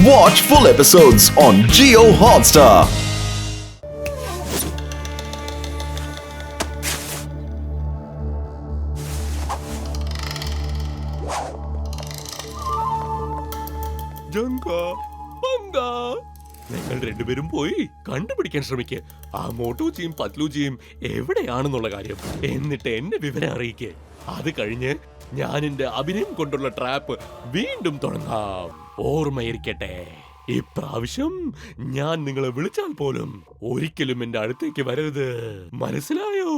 Watch full episodes on Jio Hotstar. നിങ്ങൾ രണ്ടുപേരും പോയി കണ്ടുപിടിക്കാൻ ശ്രമിക്കുക. ആ മോട്ടോജിയും പത്ലൂജിയും എവിടെയാണെന്നുള്ള കാര്യം. എന്നിട്ട് എന്നെ വിവരം അറിയിക്കുക. അത് കഴിഞ്ഞ് ഞാൻ എന്റെ അഭിനയം കൊണ്ടുള്ള ട്രാപ്പ് വീണ്ടും തുടങ്ങാം. ഓർമ്മയിരിക്കട്ടെ, ഇപ്രാവശ്യം ഞാൻ നിങ്ങളെ വിളിച്ചാൽ പോലും ഒരിക്കലും എന്റെ അടുത്തേക്ക് വരരുത്. മനസ്സിലായോ?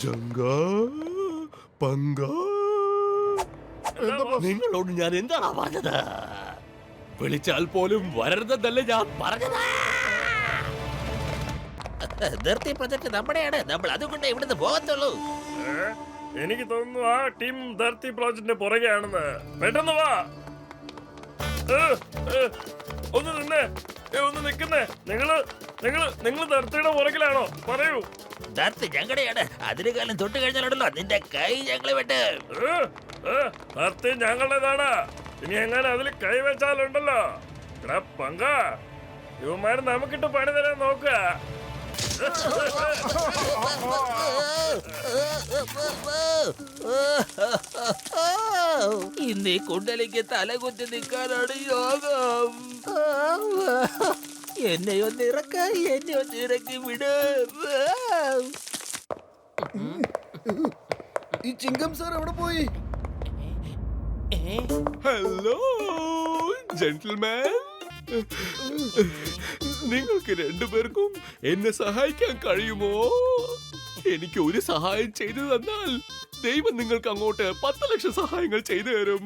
ജങ്കാ, പങ്കാ, നിങ്ങളോട് ഞാൻ എന്താണ് പറഞ്ഞത്? വിളിച്ചാൽ പോലും വരരുതെന്നല്ലേ ഞാൻ പറഞ്ഞത്. ധർത്തി പ്രൊജക്ട് നമ്മുടെയാണ്. നമ്മൾ അതുകൊണ്ട് ഇവിടുന്ന് പോകത്തുള്ളൂ. എനിക്ക് തോന്നുന്നു ആ ടീം ധർത്തി പ്രോജക്ടിന്റെ പുറകെയാണെന്ന്. പെട്ടെന്ന് വാ. ഒന്ന് നിന്നേ, ഒന്ന് നിക്കുന്നേ. നിങ്ങള് ധർത്തിയുടെ പുറകിലാണോ? പറയൂ. ധർത്തി ഞങ്ങളുടെയാണ്. അതിന് കാലം തൊട്ട് കഴിഞ്ഞാലുണ്ടല്ലോ നിന്റെ കൈ ഞങ്ങളെ വിട്ട്. ധർത്തി ഞങ്ങളുടേതാണ്. ഇനി എങ്ങനെ അതിൽ കൈവച്ചാലുണ്ടല്ലോ പങ്ക ഇവന്മാര് നമുക്കിട്ട് പണി തരാൻ നോക്ക. ഇന്ന് കുണ്ടലിക്ക് തലകുത്തി നിൽക്കാനാണ് യോഗം. എന്നെ ഒന്ന് ഇറക്കി വിട്. ഈ ചിങ്കം സാർ എവിടെ പോയി? ഹലോ ജെന്റിൽമാൻ, നിങ്ങൾക്ക് രണ്ടുപേർക്കും എന്നെ സഹായിക്കാൻ കഴിയുമോ? എനിക്ക് ഒരു സഹായം ചെയ്തു തന്നാൽ ദൈവം നിങ്ങൾക്ക് അങ്ങോട്ട് 10 ലക്ഷം സഹായങ്ങൾ ചെയ്തു തരും.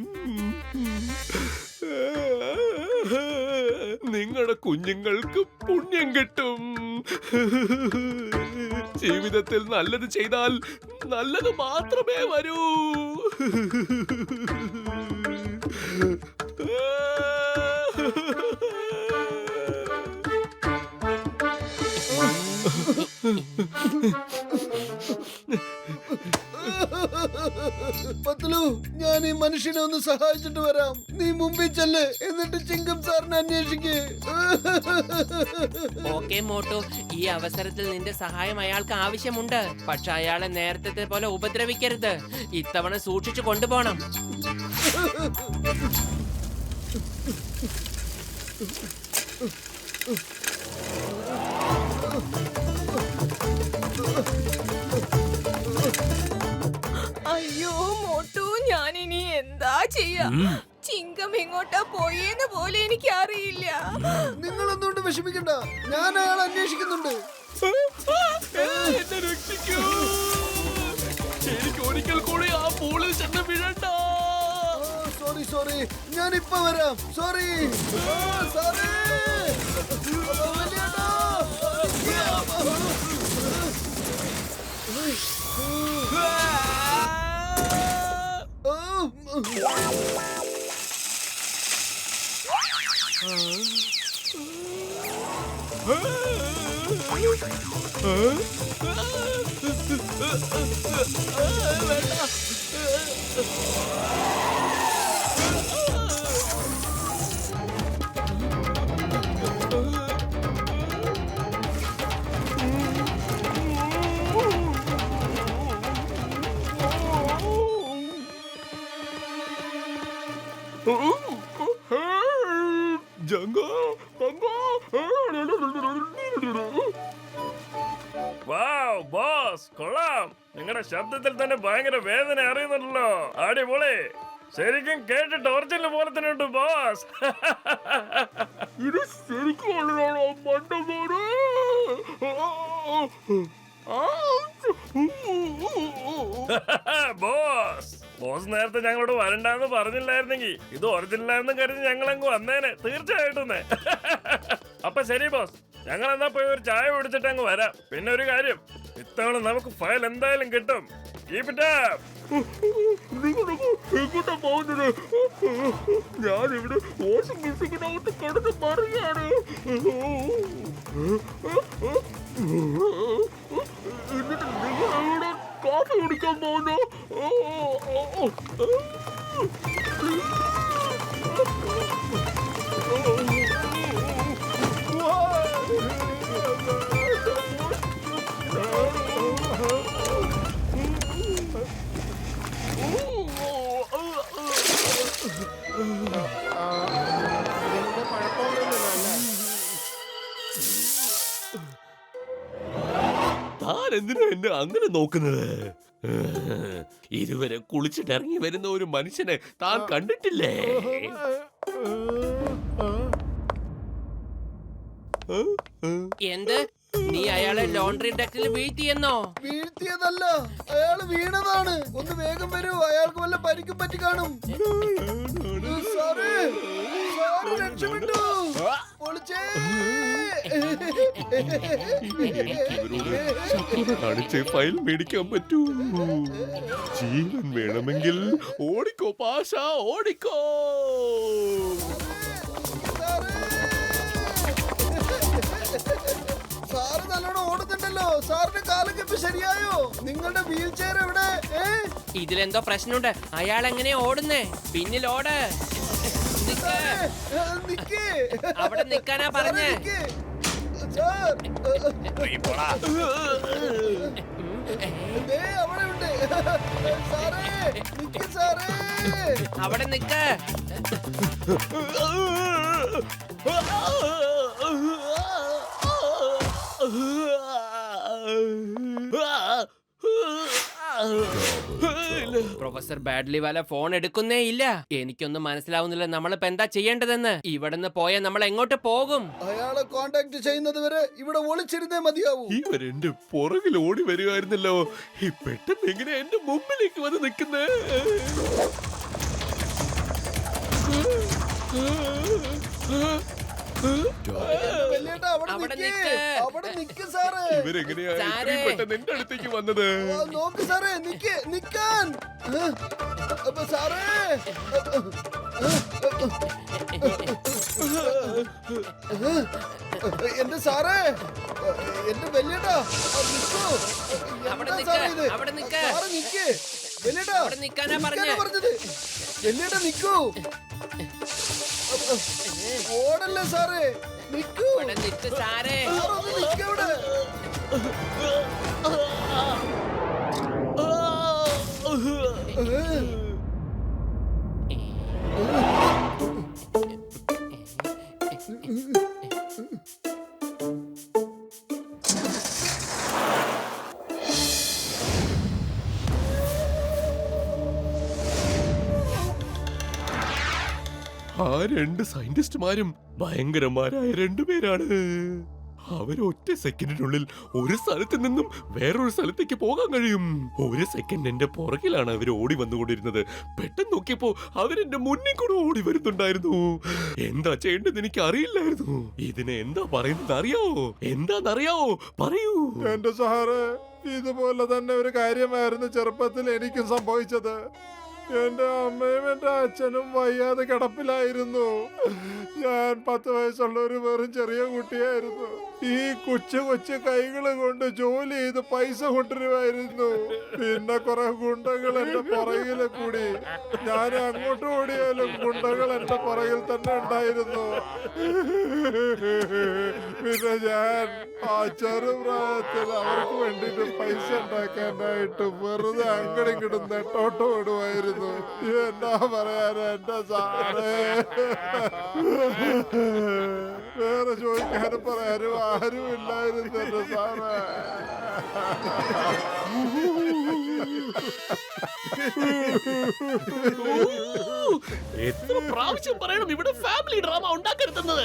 നിങ്ങളുടെ കുഞ്ഞുങ്ങൾക്ക് പുണ്യം കിട്ടും. ജീവിതത്തിൽ നല്ലത് ചെയ്താൽ നല്ലത് മാത്രമേ വരൂ. പത്ലു, ഞാൻ ഈ മനുഷ്യനെ ഒന്ന് സഹായിച്ചിട്ട് വരാം. നീ മുമ്പിൽ ചെല്ല്, എന്നിട്ട് ചിങ്കം സാറിനെ അന്വേഷിക്കേ. ഓക്കേ മോട്ടു, ഈ അവസരത്തിൽ നിന്റെ സഹായം അയാൾക്ക് ആവശ്യമുണ്ട്. പക്ഷെ അയാളെ നേരത്തെ പോലെ ഉപദ്രവിക്കരുത്. ഇത്തവണ സൂക്ഷിച്ചു കൊണ്ടുപോകണം. അയ്യോ മോട്ടു, ഞാൻ ഇനി എന്താ ചെയ്യാ? ചിങ്കം എങ്ങോട്ടാ പോയെന്ന് പോലെ എനിക്ക് അറിയില്ല. നിങ്ങളൊന്നുകൊണ്ട് വിഷമിക്കണ്ട, ഞാൻ അയാൾ അന്വേഷിക്കുന്നുണ്ട്. എന്നെ രക്ഷിക്കൂ. എനിക്ക് ഒരിക്കൽ കൂടി ആ പൂളിൽ ചെന്ന് വീഴണ്ട. സോറി, ഞാൻ ഇപ്പൊ വരാം. സോറി. വാവ് ബോസ്, കൊള്ളാം. നിങ്ങളുടെ ശബ്ദത്തിൽ തന്നെ ഭയങ്കര വേദന അറിയുന്നുണ്ടല്ലോ. അടിപൊളി. ശരിക്കും കേട്ടിട്ട് ഒറിജിനൽ പോലെ തന്നെ ഉണ്ട് ബോസ്. ഇത് ശരിക്കും ബോസ് നേരത്തെ ഞങ്ങളോട് വരണ്ടെന്ന് പറഞ്ഞില്ലായിരുന്നെങ്കിൽ ഇത് ഒറിജിനലാണെന്ന് കരുതി ഞങ്ങൾ അങ്ങ് വന്നേനെ. തീർച്ചയായിട്ടും. അപ്പൊ ശരി ബോസ്, ഞങ്ങൾ എന്നാ പോയി ഒരു ചായ കുടിച്ചിട്ട് അങ്ങ് വരാം. പിന്നെ ഒരു കാര്യം, ഇത്തവണ നമുക്ക് ഫയൽ എന്തായാലും കിട്ടും. Keep it up. എങ്ങോട്ടാ പോകുന്നത്? ഞാനിവിടെ വാഷിംഗ് മെഷീനകത്ത് കിടന്ന് മറിയാണ്. എന്നിട്ട് നിങ്ങളവിടെ കാപ്പി കുടിക്കാൻ പോകുന്നു. ഇതിന്റെ കുഴപ്പമൊന്നുമില്ലല്ലോ അല്ലേ? താൻ എന്തിനാ എന്നെ അങ്ങനെ നോക്കുന്നത്? ഇതുവരെ കുളിച്ചിട്ട് ഇറങ്ങി വരുന്ന ഒരു മനുഷ്യനെ താൻ കണ്ടിട്ടില്ലേ? എന്ത്? നീ അയാളെ ലോണ്ടറി ഡക്കിൽ വീഴ്ത്തിയെന്നോ? വീഴ്ത്തിയതല്ല, അയാള് വീണതാണ്. ഒന്ന് വേഗം വരൂ, അയാൾക്ക് വല്ല പരിക്കും പറ്റി കാണും. സാറേ, സാറ് രക്ഷപ്പെട്ടു. പൊളിച്ചേ. ശത്രുത കാണിച്ച് ഫയൽ മേടിക്കാൻ പറ്റൂ. ജീവൻ വേണമെങ്കിൽ ഓടിക്കോ പാഷ, ഓടിക്കോ. സാറ് നല്ലോണം ഓടുന്നുണ്ടല്ലോ. സാറിന്റെ കാലൊക്കെ ഇപ്പൊ ശരിയായോ? നിങ്ങളുടെ വീൽ ചെയർ എവിടെ? ഇതിലെന്തോ പ്രശ്നമുണ്ട്. അയാൾ എങ്ങനെയാ ഓടുന്നേ? പിന്നിൽ ഓട്. നിക്ക്. നിക്ക്. അവിടെ നിക്കാനാ പറഞ്ഞേ. നിക്ക്. സാർ, ദേ അവിടെ ഉണ്ട്. സാറേ, നിക്ക് സാറേ. അവിടെ നിക്ക്. പ്രൊഫസർ ബാഡ്ലി വാല ഫോൺ എടുക്കുന്നേ ഇല്ല. എനിക്കൊന്നും മനസ്സിലാവുന്നില്ല നമ്മളിപ്പോ എന്താ ചെയ്യേണ്ടതെന്ന്. ഇവിടുന്ന് പോയാൽ നമ്മൾ എങ്ങോട്ട് പോകും? അയാളെ കോണ്ടാക്ട് ചെയ്യുന്നത് വരെ ഇവിടെ ഒളിച്ചിരുന്നേ മതിയാവൂ. ഇവരെന്റെ പുറകിൽ ഓടി വരികയായിരുന്നല്ലോ. ഈ പെട്ടെന്ന് എങ്ങനെ എന്റെ മുമ്പിലേക്ക് വന്ന് നിൽക്കുന്നേ? വെല്ലേട്ടാ, അവിടെ നിക്ക്. അവിടെ നിക്ക് സാറേ. ഇവരെങ്ങനെയാ ഇത്രയും പെട്ടെന്ന് എന്റെ അടുത്തേക്ക് വന്നത്? നോക്ക് സാറേ, നിക്ക്, നിക്കാൻ. അപ്പൊ സാറേ, എന്റെ സാറേ, എന്റെ വെല്ലേട്ടാ, നിക്കൂ. അവിടെ എന്താ നിക്ക്, സാറേ ഇത്? അവിടെ നിക്ക്. സാറ് നിക്ക്. വെല്ലേട്ടാ, അവിടെ നിക്കാനാ നിക്കാനാ പറഞ്ഞേ. പറഞ്ഞത്. വെല്ലേട്ടാ നിക്കൂ. ഓടല്ലേ സാറേ, നിക്കൂ. ഇവിടെ നിക്ക് സാറേ. സാറൊന്ന് നിക്കവിടെ. ആ രണ്ട് സയന്റിസ്റ്റുമാരും ഭയങ്കരന്മാരായ രണ്ടുപേരാണ്. അവരൊറ്റ സെക്കൻഡിനുള്ളിൽ ഒരു സ്ഥലത്ത് നിന്നും വേറൊരു സ്ഥലത്തേക്ക് പോകാൻ കഴിയും. ഒരു സെക്കൻഡ് എന്റെ പുറകിലാണ് അവർ ഓടി വന്നുകൊണ്ടിരുന്നത്. പെട്ടെന്ന് നോക്കിയപ്പോ അവരെന്റെ മുന്നിൽ കൂടെ ഓടി വരുന്നുണ്ടായിരുന്നു. എന്താ ചെയ്യേണ്ടത് എനിക്ക് അറിയില്ലായിരുന്നു. ഇതിനെ എന്താ പറയുന്നത് അറിയാവോ? എന്താന്നറിയാവോ? പറയൂ. എന്റെ സാറ്, ഇതുപോലെ തന്നെ ഒരു കാര്യമായിരുന്നു ചെറുപ്പത്തിൽ എനിക്കും സംഭവിച്ചത്. എന്റെ അമ്മയും എന്റെ അച്ഛനും വയ്യാതെ കിടപ്പിലായിരുന്നു. ഞാൻ 10 വയസ്സുള്ള ഒരു വെറും ചെറിയ കുട്ടിയായിരുന്നു. ഈ കൊച്ചു കൊച്ചു കൈകള് കൊണ്ട് ജോലി ചെയ്ത് പൈസ കൊണ്ടുവരുമായിരുന്നു. പിന്നെ കുറെ ഗുണ്ടകൾ എന്റെ പുറകില് കൂടി. ഞാൻ അങ്ങോട്ട് ഓടിയാലും ഗുണ്ടകൾ എന്റെ പുറകിൽ തന്നെ ഉണ്ടായിരുന്നു. പിന്നെ ഞാൻ ആ ചെറുപ്രായത്തിൽ അവർക്ക് വേണ്ടിട്ട് പൈസ ഉണ്ടാക്കാനായിട്ട് വെറുതെ അങ്ങടും ഇങ്ങടും നെട്ടോട്ട് ഓടുമായിരുന്നു. എന്നാ പറയാൻ എന്റെ സാറേ, വേറെ ചോദിക്കാനും പറയാനും ആരുമില്ലായിരുന്നു എന്റെ സാറേ. എത്ര പ്രാവശ്യം പറയണം ഇവിടെ ഫാമിലി ഡ്രാമ ഉണ്ടാക്കരുതെന്ന്?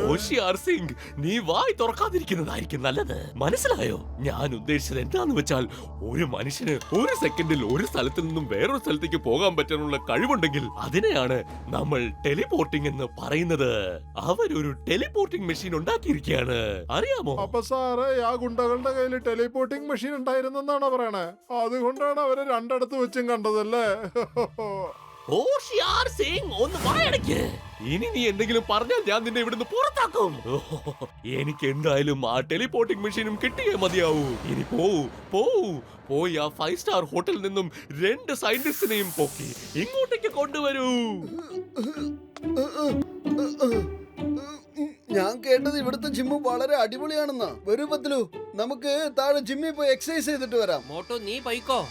ഹോഷിയാർ സിംഗ്, നീ വായി തുറക്കാതിരിക്കുന്നതായിരിക്കും നല്ലത്. മനസ്സിലായോ? ഞാൻ ഉദ്ദേശിച്ചത് എന്താന്ന് വെച്ചാൽ, ഒരു മനുഷ്യന് ഒരു സെക്കൻഡിൽ ഒരു സ്ഥലത്ത് നിന്നും വേറൊരു സ്ഥലത്തേക്ക് പോകാൻ പറ്റാനുള്ള കഴിവുണ്ടെങ്കിൽ അതിനെയാണ് നമ്മൾ ടെലിപോർട്ടിംഗ് എന്ന് പറയുന്നത്. അവരൊരു ടെലിപോർട്ടിംഗ് മെഷീൻ ഉണ്ടാക്കിയിരിക്കുകയാണ്, അറിയാമോ? അപ്പൊ സാറേ, ആ ഗുണ്ടകളുടെ കയ്യിൽ ടെലിപോർട്ടിംഗ് മെഷീൻ ഉണ്ടായിരുന്നെന്നാണോ പറയണേ? അതുകൊണ്ടാണ് അവരെ രണ്ടിടത്ത് വെച്ചും കണ്ടതല്ലേ? ഹോഷിയാർ സിംഗ്, ഒന്ന് വായടയ്ക്ക്. ഇനി നീ എന്തെങ്കിലും പറഞ്ഞാൽ ഞാൻ നിന്നെ ഇവിടുന്ന് പുറത്താക്കും. എനിക്ക് എന്തായാലും ആ ടെലിപോർട്ടിംഗ് മെഷീനും കിട്ടിയേ മതിയാവൂ. ഇനി പോയി ആ 5 സ്റ്റാർ ഹോട്ടലിൽ നിന്നും 2 സയന്റിസ്റ്റിനെയും പൊക്കി ഇങ്ങോട്ടേക്ക് കൊണ്ടുവരൂ. ഞാൻ കേട്ടത് ഇവിടുത്തെ ജിമ്മ് വളരെ അടിപൊളിയാണെന്നാ. വരൂ പത്ലു, നമുക്ക് താഴെ ജിമ്മിൽ പോയി എക്സസൈസ് ചെയ്തിട്ട് വരാം. മോട്ടു, നീ പോയിക്കോ.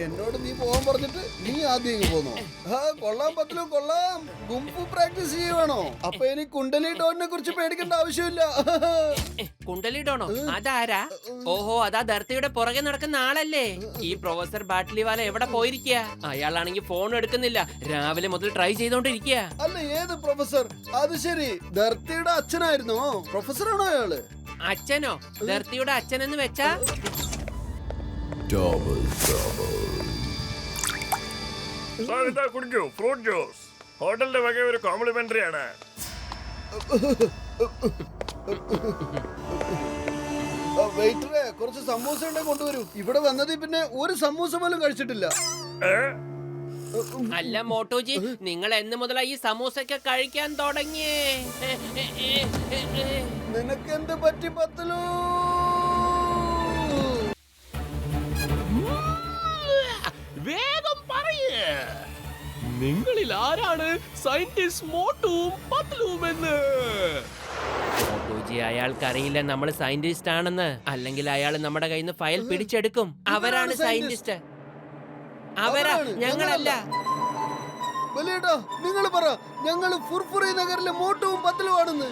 എന്നോട് നീ പോകാൻ പറഞ്ഞിട്ട് നീ ആദ്യം ഇങ്ങ് പോന്നോ? ആ കൊള്ളാം പത്ലു കൊള്ളാം. ഗുംഫു പ്രാക്ടീസ് ചെയ്യുവാണോ? അപ്പൊ ഇനി കുണ്ടലി ഡോണിനെ കുറിച്ച് പേടിക്കേണ്ട ആവശ്യമില്ല. കുണ്ടലി ഡോണോ? അതാരാ? ഓഹോ, അതാ ധർത്തിയുടെ പുറകെ നടക്കുന്ന ആളല്ലേ? ഈ പ്രൊഫസർ ബാട്ട്ലിവാല എവിടെ പോയിരിക്കുക? അയാളാണെങ്കിൽ ഫോൺ എടുക്കുന്നില്ല. രാവിലെ മുതൽ ട്രൈ ചെയ്തോണ്ടിരിക്കുക. അല്ല, ഏത് പ്രൊഫസർ? അത് ശരി, ധർത്തിയുടെ അച്ഛനായിരുന്നോ? പ്രൊഫസറാണോ അയാള്? അച്ഛനോ? ധർത്തിയുടെ അച്ഛനെന്ന് വെച്ചാ? സാർ ഇതാ കുടിക്കൂ, ഫ്രൂട്ട് ജ്യൂസ്. ഹോട്ടലിന്റെ വക ഒരു കോംപ്ലിമെന്ററി ആണ്. വെയിറ്ററെ, കുറച്ച് സമൂസ ഉണ്ടെ കൊണ്ടുവരൂ. ഇവിടെ വന്നതിൽ പിന്നെ ഒരു സമൂസ പോലും കഴിച്ചിട്ടില്ല. അല്ല മോട്ടോജി, നിങ്ങൾ എന്ന് മുതലാ ഈ സമൂസൊക്കെ കഴിക്കാൻ തുടങ്ങിയേ? നിനക്ക് എന്ത് പറ്റി പത്തലോ? വേഗം പറയേ, നിങ്ങളിൽ ആരാണ് സയന്റിസ്റ്റ് മോട്ടുവും പത്ലുവും എന്ന്? മോട്ടോജി, അയാൾക്കറിയില്ല നമ്മൾ സയന്റിസ്റ്റ് ആണെന്ന്. അല്ലെങ്കിൽ അയാൾ നമ്മുടെ കയ്യിൽ നിന്ന് ഫയൽ പിടിച്ചെടുക്കും. അവരാണ് സയന്റിസ്റ്റ്. അവരാ, ഞങ്ങളല്ല. വലിയേട്ടാ, നിങ്ങൾ പറ ഞങ്ങള് ഫുർഫുറി നഗറിലെ മോട്ടുവും പത്തലും ആണെന്ന്.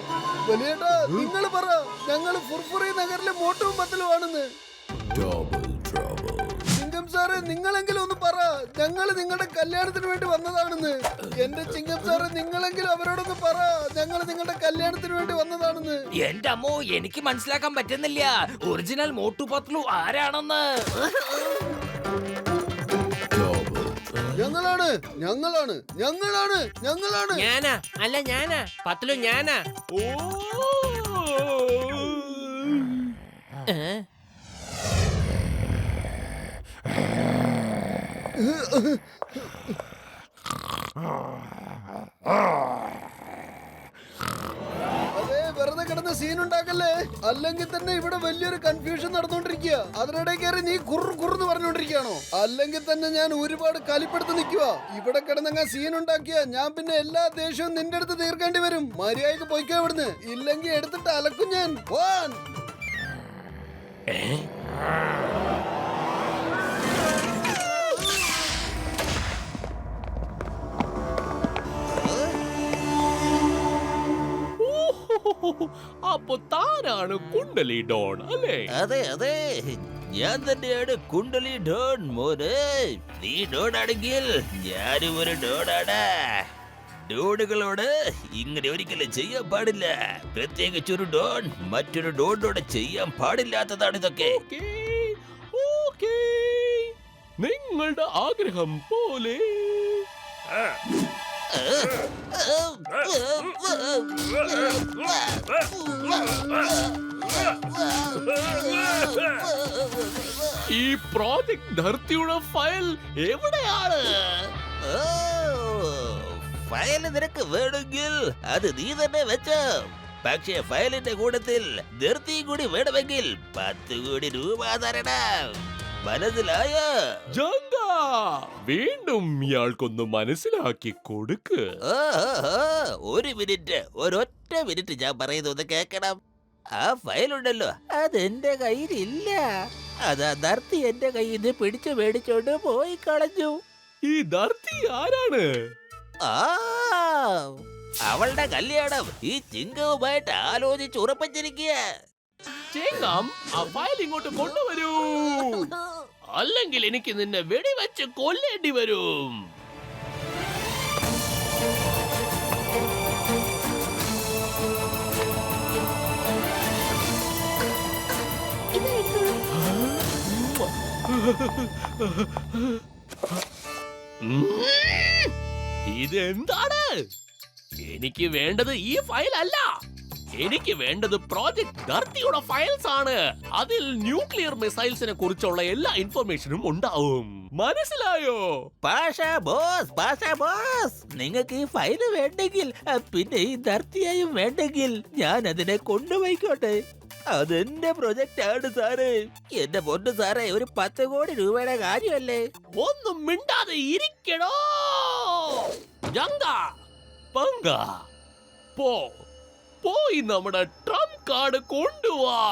വലിയേട്ടാ, നിങ്ങൾ പറ ഞങ്ങള് ഫുർഫുറി നഗറിലെ മോട്ടുവും പത്തലും ആണെന്ന്. ചിങ്കം സാറ്, നിങ്ങളെങ്കിലും ഒന്ന് പറ ഞങ്ങള് നിങ്ങളുടെ കല്യാണത്തിന് വേണ്ടി വന്നതാണെന്ന്. എന്റെ ചിങ്കം സാറ്, നിങ്ങളെങ്കിലും അവരോടൊന്ന് പറ ഞങ്ങള് നിങ്ങളുടെ കല്യാണത്തിന് വേണ്ടി വന്നതാണെന്ന്. എന്റെ അമ്മോ, എനിക്ക് മനസ്സിലാക്കാൻ പറ്റുന്നില്ല ഒറിജിനൽ മോട്ടു പത്ലു ആരാണെന്ന്. ഞങ്ങളാണ് ഞങ്ങളാണ് ഞങ്ങളാണ് ഞങ്ങളാണ്. ഞാനാ? അല്ല, ഞാനാ പത്ലു, ഞാനാ. ഓ, അതെ, വെറുതെ കിടന്ന് സീൻ ഉണ്ടാക്കല്ലേ. അല്ലെങ്കിൽ തന്നെ ഇവിടെ വലിയൊരു കൺഫ്യൂഷൻ നടന്നുകൊണ്ടിരിക്കുക. അതിനിടെ കയറി നീ കുറുന്ന് പറഞ്ഞുകൊണ്ടിരിക്കുകയാണോ? അല്ലെങ്കിൽ തന്നെ ഞാൻ ഒരുപാട് കലിപ്പെടുത്ത് നിൽക്കുക. ഇവിടെ കിടന്നങ്ങ സീൻ ഉണ്ടാക്കിയ ഞാൻ പിന്നെ എല്ലാ ദേഷ്യവും നിന്റെ അടുത്ത് തീർക്കേണ്ടി വരും. മര്യാദക്ക് പൊയ്ക്കോ ഇവിടുന്ന്, ഇല്ലെങ്കിൽ എടുത്തിട്ട് അലക്കും ഞാൻ. പോവാൻ. അപ്പൊ താനാണ് കുണ്ടലി ഡോൺ അല്ലേ? അതെ അതെ, ഞാൻ തന്നെയാണ് കുണ്ടലി ഡോൺ മോനെ. നീ ഡോൺ ആണെങ്കിൽ ഞാനും ഒരു ഡോണാണ്. ഡോണുകളോട് ഇങ്ങനെ ഒരിക്കലും ചെയ്യാൻ പാടില്ല. പ്രത്യേകിച്ചൊരു ഡോൺ മറ്റൊരു ഡോണിനോട് ചെയ്യാൻ പാടില്ലാത്തതാണ് ഇതൊക്കെ. ഓക്കേ, നിങ്ങളുടെ ആഗ്രഹം പോലെ. ഈ പ്രോജക്ട് ധർത്തിയുടെ ഫയൽ എവിടെയാണ്? ഫയൽ നിനക്ക് വേണമെങ്കിൽ അത് നീ തന്നെ വെച്ചോ. പക്ഷേ ഫയലിന്റെ കൂട്ടത്തിൽ ധർത്തിയും കൂടി വേണമെങ്കിൽ 10 കോടി രൂപ തരണം. മനസ്സിലായോ? ജംഗ, വീണ്ടും ഇയാൾക്കൊന്ന് മനസ്സിലാക്കി കൊടുക്ക്. ഒരു മിനിറ്റ്, ഒരൊറ്റ മിനിറ്റ് ഞാൻ പറയുന്നത് കേൾക്കണം. ആ ഫയലുണ്ടല്ലോ, അതെന്റെ കയ്യിലില്ല. അതാ ധർത്തി എന്റെ കയ്യിൽ നിന്ന് പിടിച്ചു മേടിച്ചോണ്ട് പോയി കളഞ്ഞു. ഈ ധർത്തി ആരാണ്? അവളുടെ കല്യാണം ഈ ചിങ്കവുമായിട്ട് ആലോചിച്ച് ഉറപ്പിച്ചിരിക്കുക. ചിങ്കം, ആ ഫയൽ ഇങ്ങോട്ട് കൊണ്ടുവരൂ, അല്ലെങ്കിൽ എനിക്ക് നിന്നെ വെടിവെച്ച് കൊല്ലേണ്ടി വരും. ഇതെന്താണ്? എനിക്ക് വേണ്ടത് ഈ ഫയൽ അല്ല. എനിക്ക് വേണ്ടത് പ്രോജക്ട് ധർത്തിയുടെ ഫയൽസ് ആണ്. അതിൽ ന്യൂക്ലിയർ മിസൈൽസിനെ കുറിച്ചുള്ള എല്ലാ ഇൻഫർമേഷനും ഉണ്ടാവും. മനസ്സിലായോ? പാഷാ ബോസ്, നിങ്ങൾക്ക് ഈ ഫയല് വേണ്ടെങ്കിൽ പിന്നെ ഈ ധർത്തിയായും വേണ്ടെങ്കിൽ ഞാൻ അതിനെ കൊണ്ടുപോയിക്കോട്ടെ. അതെന്റെ പ്രൊജക്റ്റ് ആണ് സാറേ. എന്റെ പൊന്നു സാറേ, ഒരു 10 കോടി രൂപയുടെ കാര്യമല്ലേ. ഒന്നും മിണ്ടാതെ ഇരിക്കണോ? ജംഗ, പങ്ക, പോയി നമ്മുടെ ട്രംപ് കാർഡ് കൊണ്ടുവാ.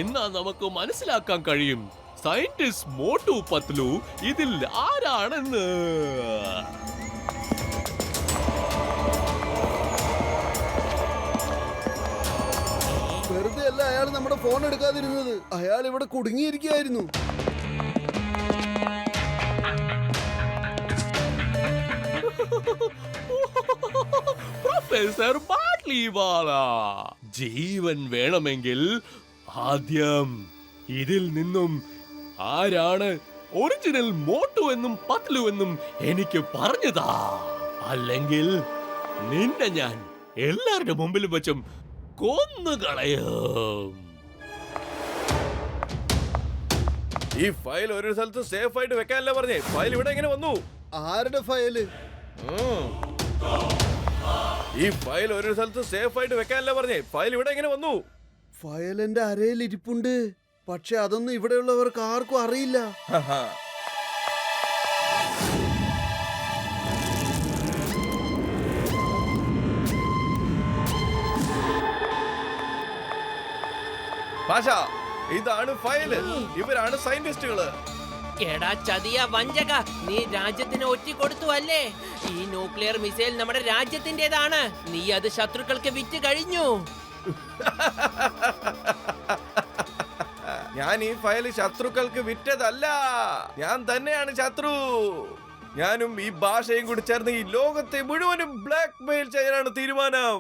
എന്നാ നമുക്ക് മനസ്സിലാക്കാൻ കഴിയും സയന്റിസ്റ്റ് മോട്ടു പത്ലു ഇതിൽ ആരാണെന്ന്. വെറുതെ അല്ല അയാൾ നമ്മുടെ ഫോൺ എടുക്കാതിരുന്നത്. അയാൾ ഇവിടെ കുടുങ്ങിയിരിക്കുകയായിരുന്നു. പ്രൊഫസർ ബാട്ലിവാല, ജീവൻ വേണമെങ്കിൽ ആദ്യം ഇതിൽ നിന്നും ആരാണ് ഒറിജിനൽ മോട്ടു എന്നും പത്ലു എന്നും എനിക്ക് പറഞ്ഞതാ. അല്ലെങ്കിൽ നിന്നെ ഞാൻ എല്ലാവരുടെ മുമ്പിലും വെച്ചും കൊന്നുകളയും. ഈ ഫയൽ ഒരു സ്ഥലത്ത് സേഫ് ആയിട്ട് വെക്കാനല്ലേ പറഞ്ഞേ? ഫയൽ ഇവിടെ എങ്ങനെ വന്നു? ആരുടെ ഫയല്? ഈ ഫയൽ ഒരു സ്ഥലത്ത് സേഫ് ആയിട്ട് വെക്കാനല്ലേ പറഞ്ഞേ? ഫയൽ ഇവിടെ എങ്ങനെ വന്നു? ഫയൽ എന്റെ അരയിൽ ഇരിപ്പുണ്ട്. പക്ഷെ അതൊന്നും ഇവിടെയുള്ളവർക്ക് ആർക്കും അറിയില്ല. ഭാഷ, ഇതാണ് ഫയല്. ഇവരാണ് സയന്റിസ്റ്റുകള്. എടാ ചതിയ വഞ്ചക, നീ രാജ്യത്തിന് ഒറ്റി കൊടുത്തു അല്ലേ? ഈ ന്യൂക്ലിയർ മിസൈൽ നമ്മുടെ രാജ്യത്തിന്റേതാണ്. നീ അത് ശത്രുക്കൾക്ക് വിറ്റ് കഴിഞ്ഞു. ഞാൻ ഈ ഫയൽ ശത്രുക്കൾക്ക് വിറ്റതല്ല, ഞാൻ തന്നെയാണ് ശത്രു. ഞാനും ഈ ഭാഷയും കൂടി ചേർന്ന് ഈ ലോകത്തെ മുഴുവനും ബ്ലാക്ക് മെയിൽ ചെയ്യാനാണ് തീരുമാനം.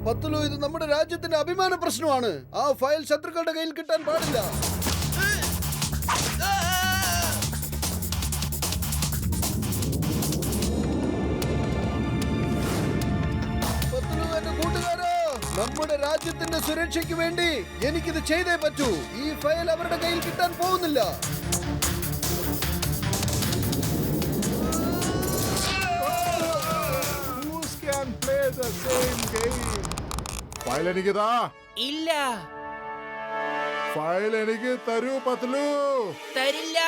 പത്ലു, ഇത് നമ്മുടെ രാജ്യത്തിന്റെ അഭിമാന പ്രശ്നമാണ്. ആ ഫയൽ ശത്രുക്കളുടെ കയ്യിൽ കിട്ടാൻ പാടില്ല. പത്ലു, എന്റെ കൂട്ടുകാരാ, നമ്മുടെ രാജ്യത്തിന്റെ സുരക്ഷയ്ക്ക് വേണ്ടി എനിക്കിത് ചെയ്തേ പറ്റൂ. ഈ ഫയൽ അവരുടെ കയ്യിൽ കിട്ടാൻ പോകുന്നില്ല. ഫയൽ എനിക്കിതാ. ഇല്ല, ഫയൽ എനിക്ക് തരൂ പത്ലു. തരില്ല.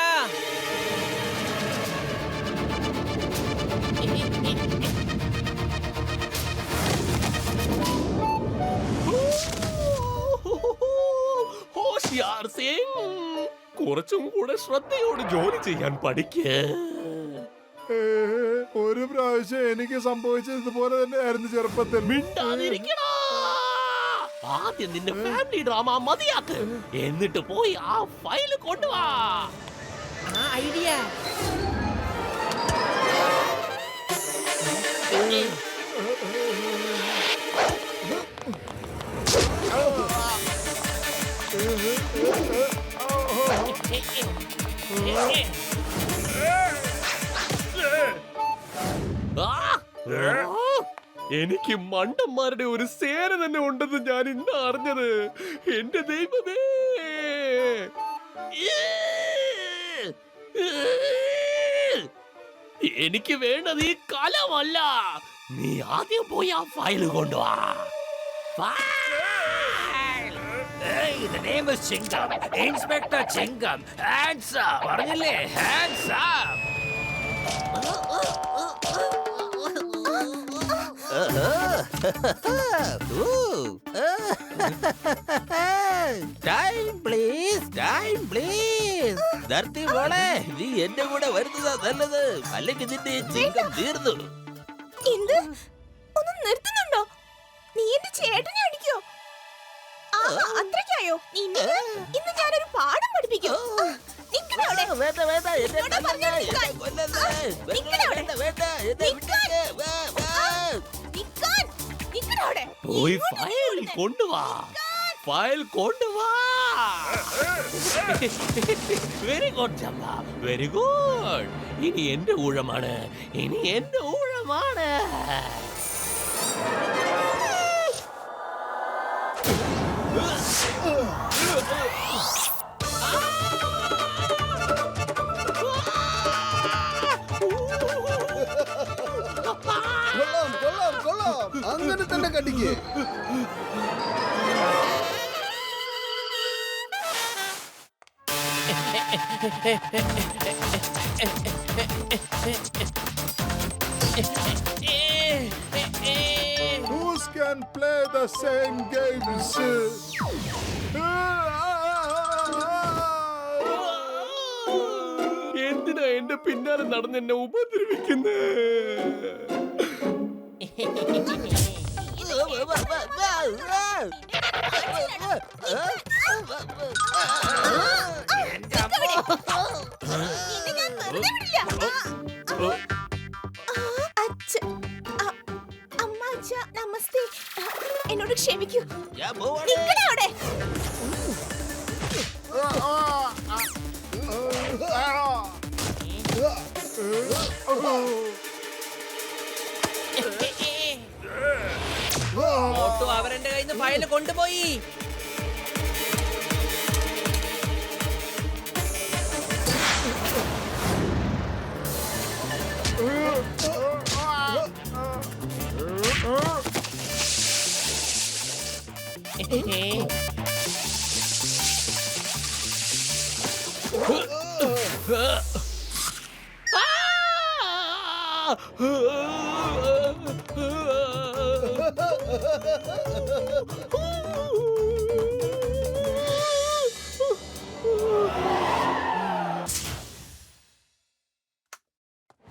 ഹോഷിയാർ സിംഗ്, കുറച്ചും കൂടെ ശ്രദ്ധയോട് ജോലി ചെയ്യാൻ പഠിക്കേ. ഒരു പ്രാവശ്യം എനിക്ക് സംഭവിച്ചത് ഇതുപോലെ തന്നെയായിരുന്നു ചെറുപ്പത്തിൽ. മിണ്ടാതിരിക്കടാ. ആദ്യം നിന്റെ ഫാമിലി ഡ്രാമ മതിയാക്ക്, എന്നിട്ട് പോയി ആ ഫയൽ കൊണ്ടുവാ. ആ ഐഡിയ. എനിക്ക് മണ്ടന്മാരുടെ ഒരു സേന തന്നെ ഉണ്ടെന്ന് ഞാൻ ഇന്ന് അറിഞ്ഞത്. എന്റെ ദൈവമേ, എനിക്ക് വേണ്ടത് ഈ കലമല്ല. നീ ആദ്യം പോയി ആ ഫയൽ കൊണ്ടുവാ. The name is Chingam. Inspector Chingam. Hands up. പറഞ്ഞില്ലേ? Hands up. Time please. Time please. Dharti മോളെ, നീ എന്റെ കൂടെ വരുന്നതാ നല്ലത്. അല്ലെങ്കിൽ നിന്റെ ചിങ്കം തീർന്നു. എന്ത്? ഒന്ന് നിർത്തുന്നുണ്ടോ? നീ എന്റെ ചേട്ടനെ അടിക്കോ? അത്രയ്ക്കായോ? ഇന്ന് ഞാനൊരു പാഠം പഠിപ്പിക്കും. വേണ്ട വേണ്ട, എന്നെ കൊല്ലല്ലേ, എന്നെ കൊല്ലല്ലേ. വേണ്ട വേണ്ട, എന്നെ വിട്ടേക്ക്. പോയി ഫയൽ കൊണ്ടുവാ. ഫയൽ കൊണ്ടുവാ. വെരി ഗുഡ് ചമ്മ, വെരി ഗുഡ്. ഇനി എന്റെ ഊഴമാണ്, ഇനി എന്റെ ഊഴമാണ്. കൊള്ളാം കൊള്ളാം കൊള്ളാം, അങ്ങനെ തന്നെ കടിക്കേ. Who can play the same games? എന്തിനാ എന്റെ പിന്നാലെ നടന്ന് എന്നെ ഉപദ്രവിക്കുന്നേ? നിന്നെ ഞാൻ വെറുതെ വിടില്ല. അമ്മ, അച്ഛ, നമസ്തേ. എന്നോട് ക്ഷമിക്കൂ. ഞാൻ പോവാണ്. നിക്കണേ അവിടെ. മോട്ടു അവരെന്റെ കയ്യിൽ നിന്ന് ഫയല് കൊണ്ടുപോയി.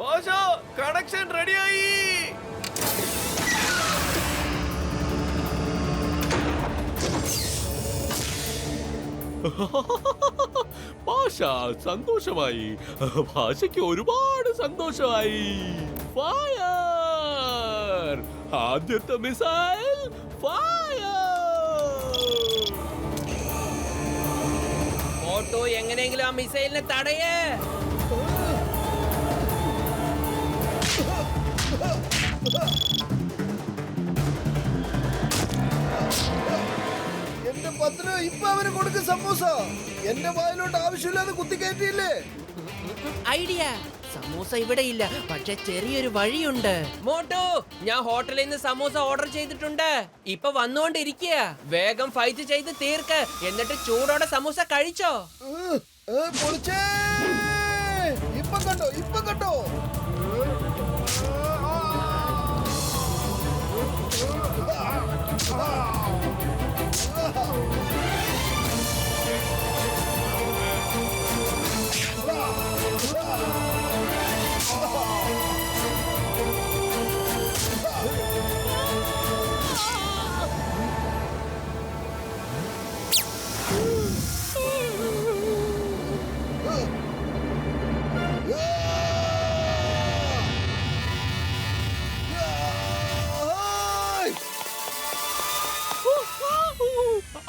ഭാഷ കണക്ഷൻ റെഡിയായി. ഭാഷ സന്തോഷമായി. ഭാഷയ്ക്ക് ഒരുപാട് സന്തോഷമായി. ഫയർ! ആദ്യത്തെ മിസൈൽ ഫയർ! മോട്ടു എങ്ങനെയെങ്കിലും ആ മിസൈലിനെ തടയേ. എന്റെ പത്രം ഇപ്പൊ അവന് കൊടുക്കും സമൂസ. എന്റെ വായിലോട്ട് ആവശ്യമില്ലാതെ കുത്തിക്കയറ്റിയില്ലേ? ഐഡിയ. സമൂസ ഇവിടെ ഇല്ല, പക്ഷെ ചെറിയൊരു വഴിയുണ്ട്. മോട്ടു, ഞാൻ ഹോട്ടലിൽ നിന്ന് സമൂസ ഓർഡർ ചെയ്തിട്ടുണ്ട്. ഇപ്പൊ വന്നുകൊണ്ടിരിക്കുക. വേഗം ഫൈറ്റ് ചെയ്ത് തീർക്ക്, എന്നിട്ട് ചൂടോടെ സമൂസ കഴിച്ചോ. പൊളിച്ചേ. ഇപ്പൊ കണ്ടോ, ഇപ്പൊ കണ്ടോ.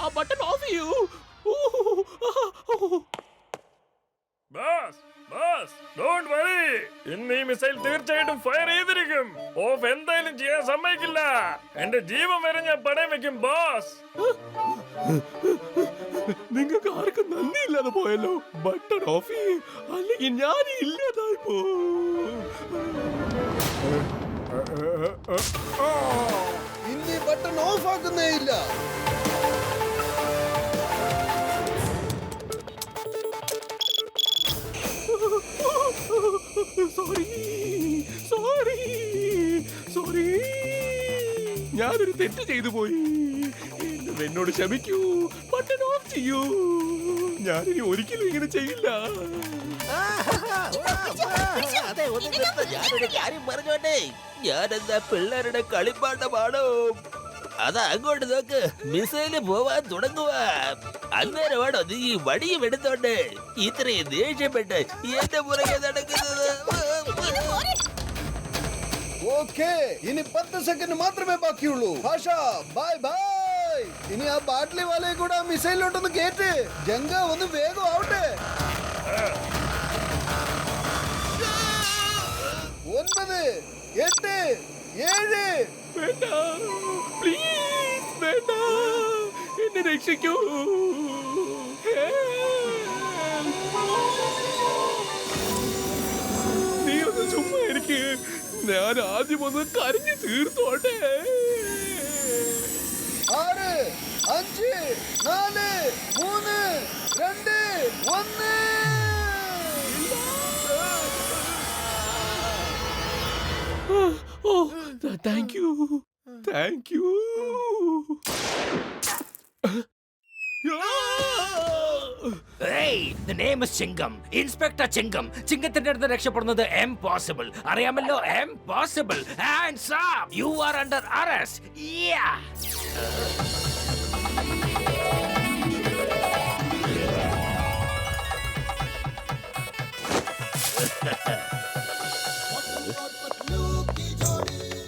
ആ ബട്ടൺ ഓഫ് ചെയ്യൂ. Boss, boss, don't worry. ഇന്ന് ഈ മിസൈൽ തീർച്ചയായിട്ടും ഫയർ ചെയ്തിരിക്കും. ഓഫ് എന്തായാലും ചെയ്യാൻ സമ്മതിക്കില്ല. എന്റെ ജീവൻ വരെ ഞാൻ പണയം വെക്കും ബോസ്. നിങ്ങൾക്ക് ആർക്കും നന്ദിയില്ലാതെ പോയല്ലോ. ബട്ടൺ ഓഫ് ചെയ്യൂ, അല്ലെങ്കിൽ ഞാൻ ഇല്ലാതായി പോ. ഇനി ബട്ടൺ ഓഫ് ആക്കുന്നേ ഇല്ല. Sorry, sorry, sorry. ഞാനൊരു തെറ്റ് ചെയ്തു പോയി. എന്നോട് ക്ഷമിക്കൂ. ബട്ടൺ ഓഫ് ചെയ്യൂ. ഞാനിനി ഒരിക്കലും ഇങ്ങനെ ചെയ്യില്ല. അതെ, ഒന്ന് നിർത്ത്. ഞാനൊരു കാര്യം പറഞ്ഞോട്ടെ. ഞാനെന്താ പിള്ളേരുടെ കളിപ്പാട്ടമാണോ? അതാ അങ്ങോട്ട് നോക്ക്, മിസൈല് പോവാൻ തുടങ്ങുക. അന്നേരമാണോ നീ ഈ വടിയും എടുത്തോണ്ട് ഇത്രയും ദേഷ്യപ്പെട്ട് എന്റെ പുറകെ നടക്കുന്നത്? ഓക്കേ, ഇനി 10 സെക്കൻഡ് മാത്രമേ ബാക്കിയുള്ളൂ. ഭാഷ ബൈ ബൈ. ഇനി ആ ബാട്ട്ലി വാലയെ കൂടെ ആ മിസൈലിലോട്ടൊന്ന് കേറ്റ്. ജംഗ ഒന്ന് വേഗം ആവട്ടെ. 9, 8, 7. വേണ്ട, പ്ലീസ് വേണ്ട. എന്നെ രക്ഷിക്കൂ. നീ ഒന്ന് ചുമ്മാ ഇരിക്ക്. ഞാൻ ആദ്യം ഒന്ന് കരഞ്ഞു തീർത്തോട്ടെ. 6, 5, 4, 3, 2, വന്നേ. Oh thank you. The name is Chinkam. Inspector Chinkam. ചിങ്കത്തിന്റെ അടുത്ത് രക്ഷപ്പെടുന്നത് impossible. അറിയാമല്ലോ, impossible. Hands up. You are under arrest. Yeah.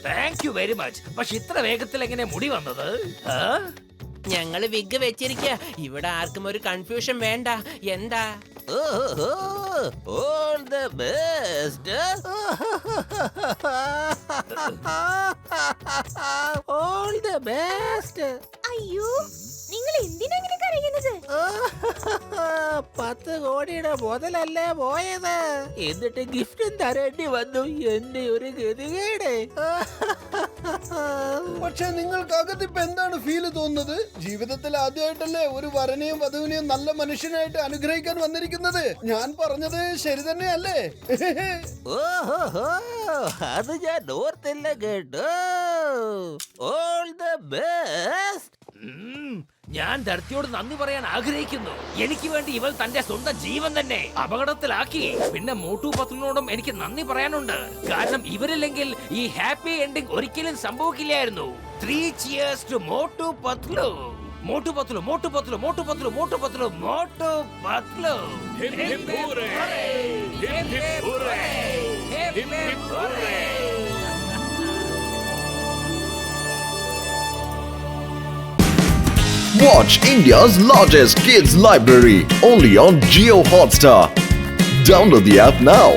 Thank you very much. പക്ഷെ ഇത്ര വേഗത്തിൽ എങ്ങനെ മുടി വന്നത്? ഞങ്ങള് വിഗ് വെച്ചിരിക്കുക. ഇവിടെ ആർക്കും ഒരു കൺഫ്യൂഷൻ വേണ്ട. എന്താ? All the best. All the best. അയ്യോ, നിങ്ങൾ എന്തിനാ ഇങ്ങനെ കരയുന്നത്? 10 കോടിയുടെ മുതലല്ലേ പോയത്, എന്നിട്ട് ഗിഫ്റ്റും തരേണ്ടി വന്നു. എന്റെ ഒരു ഗതികേട്. പക്ഷെ നിങ്ങൾക്ക് അകത്തിപ്പോ എന്താണ് ഫീല് തോന്നുന്നത്? ജീവിതത്തിൽ ആദ്യമായിട്ടല്ലേ ഒരു വരനെയും വധുവിനെയും നല്ല മനുഷ്യനായിട്ട് അനുഗ്രഹിക്കാൻ വന്നിരിക്കുന്നത്. ഞാൻ പറഞ്ഞത് ശരി തന്നെയല്ലേ? ഓഹോ, അത് ഞാൻ ഓർത്തില്ല കേട്ടോ. All the best. ഞാൻ ധർത്തിയോട് നന്ദി പറയാൻ ആഗ്രഹിക്കുന്നു. എനിക്ക് വേണ്ടി ഇവൾ തന്റെ സ്വന്തം ജീവൻ തന്നെ അപകടത്തിലാക്കി. പിന്നെ മോട്ടു പത്ലുവിനോടും എനിക്ക് നന്ദി പറയാനുണ്ട്. കാരണം ഇവരില്ലെങ്കിൽ ഈ ഹാപ്പി എൻഡിങ് ഒരിക്കലും സംഭവിക്കില്ലായിരുന്നു. 3 cheers to Motu Patlu. Motu Patlu, Motu Patlu, Motu Patlu, Motu Patlu, Motu Patlu. Hip hip hooray, hip hip hooray, hip hip hooray. Watch India's largest kids library only on Jio Hotstar. Download the app now.